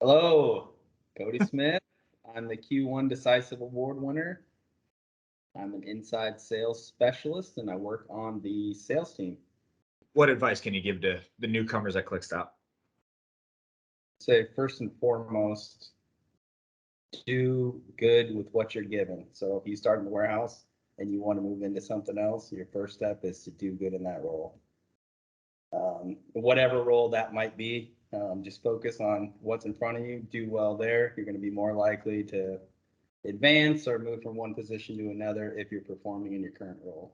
Hello, Cody Smith. I'm the Q1 Decisive Award winner. I'm an inside sales specialist and I work on the sales team. What advice can you give to the newcomers at ClickStop? Say, first and foremost, do good with what you're given. So if you start in the warehouse and you want to move into something else, your first step is to do good in that role. Whatever role that might be, just focus on what's in front of you, do well there. You're going to be more likely to advance or move from one position to another if you're performing in your current role.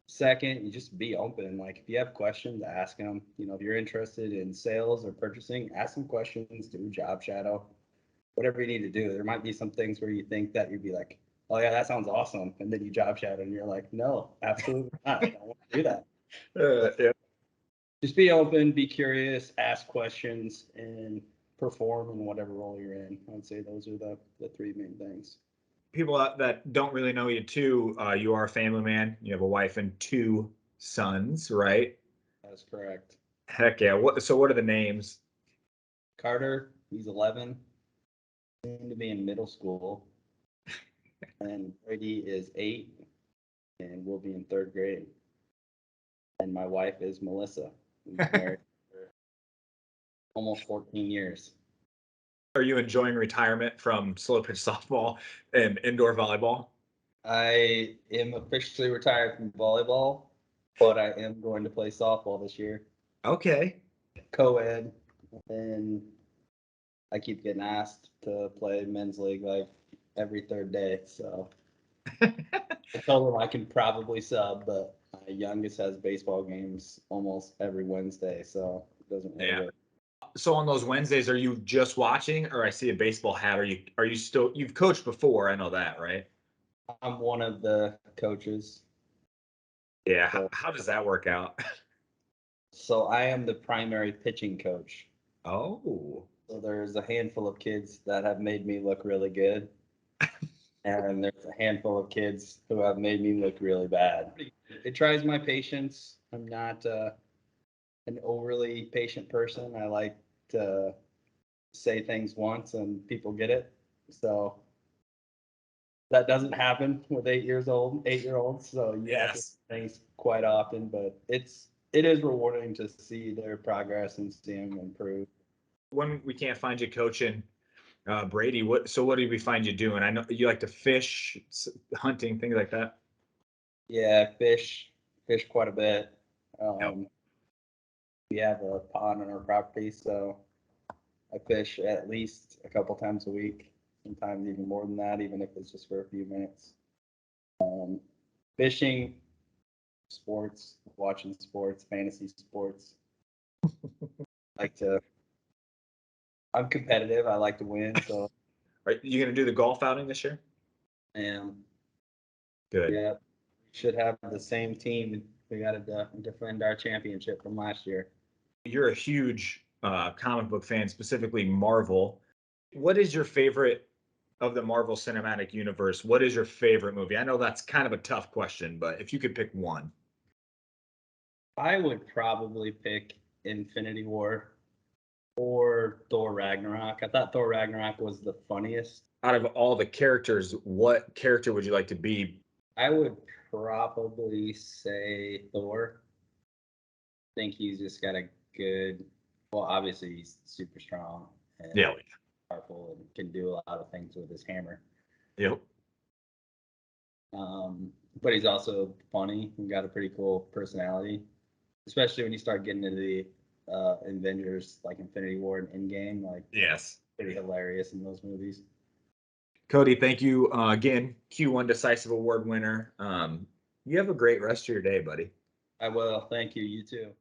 Second, you just be open. Like if you have questions, ask them. If you're interested in sales or purchasing, ask some questions, do a job shadow, whatever you need to do. There might be some things where you think that you'd be like, oh yeah, that sounds awesome. And then you job shadow and you're like, no, absolutely not. I don't want to do that. Yeah. Just be open, be curious, ask questions, and perform in whatever role you're in. I'd say those are the three main things. People that don't really know you too, you are a family man. You have a wife and two sons, right? That's correct. Heck yeah. What are the names? Carter, he's 11, soon to be in middle school. And Brady is 8 and will be in 3rd grade. And my wife is Melissa. We've been married for almost 14 years. Are you enjoying retirement from slow pitch softball and indoor volleyball? I am officially retired from volleyball, but I am going to play softball this year. Okay. Co-ed, and I keep getting asked to play men's league like every 3rd day. So I told them I can probably sub, but my youngest has baseball games almost every Wednesday, so it doesn't really Yeah. work. So on those Wednesdays, are you just watching, or I see a baseball hat? Are you still you've coached before? I know that, right? I'm one of the coaches. Yeah. How, So, how does that work out? so I am the primary pitching coach. Oh. So there's a handful of kids that have made me look really good. And there's a handful of kids who have made me look really bad. It tries my patience. I'm not an overly patient person. I like to say things once and people get it. So that doesn't happen with 8-year-olds. So you have to Yes. say things quite often, but it is rewarding to see their progress and see them improve. When we can't find you coaching Brady, what do we find you doing? I know you like to fish, hunting, things like that. Yeah, fish quite a bit. Yep. We have a pond on our property, so I fish at least a couple times a week, sometimes even more than that, even if it's just for a few minutes. Fishing, sports, watching sports, fantasy sports. Like to, I'm competitive. I like to win, so Are you going to do the golf outing this year? I am. Good. Yeah, should have the same team. We got to defend our championship from last year. You're a huge comic book fan, specifically Marvel. What is your favorite of the Marvel Cinematic Universe? What is your favorite movie? I know that's kind of a tough question, but if you could pick one. I would probably pick Infinity War or Thor Ragnarok. I thought Thor Ragnarok was the funniest. Out of all the characters, what character would you like to be? I would probably say Thor. I think he's just got a good, well, obviously he's super strong and Yeah. powerful and can do a lot of things with his hammer. Yep. But he's also funny and got a pretty cool personality, especially when you start getting into the Avengers like Infinity War and Endgame. Like, Yes. pretty hilarious in those movies. Cody, thank you again. Q1 Decisive Award winner. You have a great rest of your day, buddy. I will. Thank you. You too.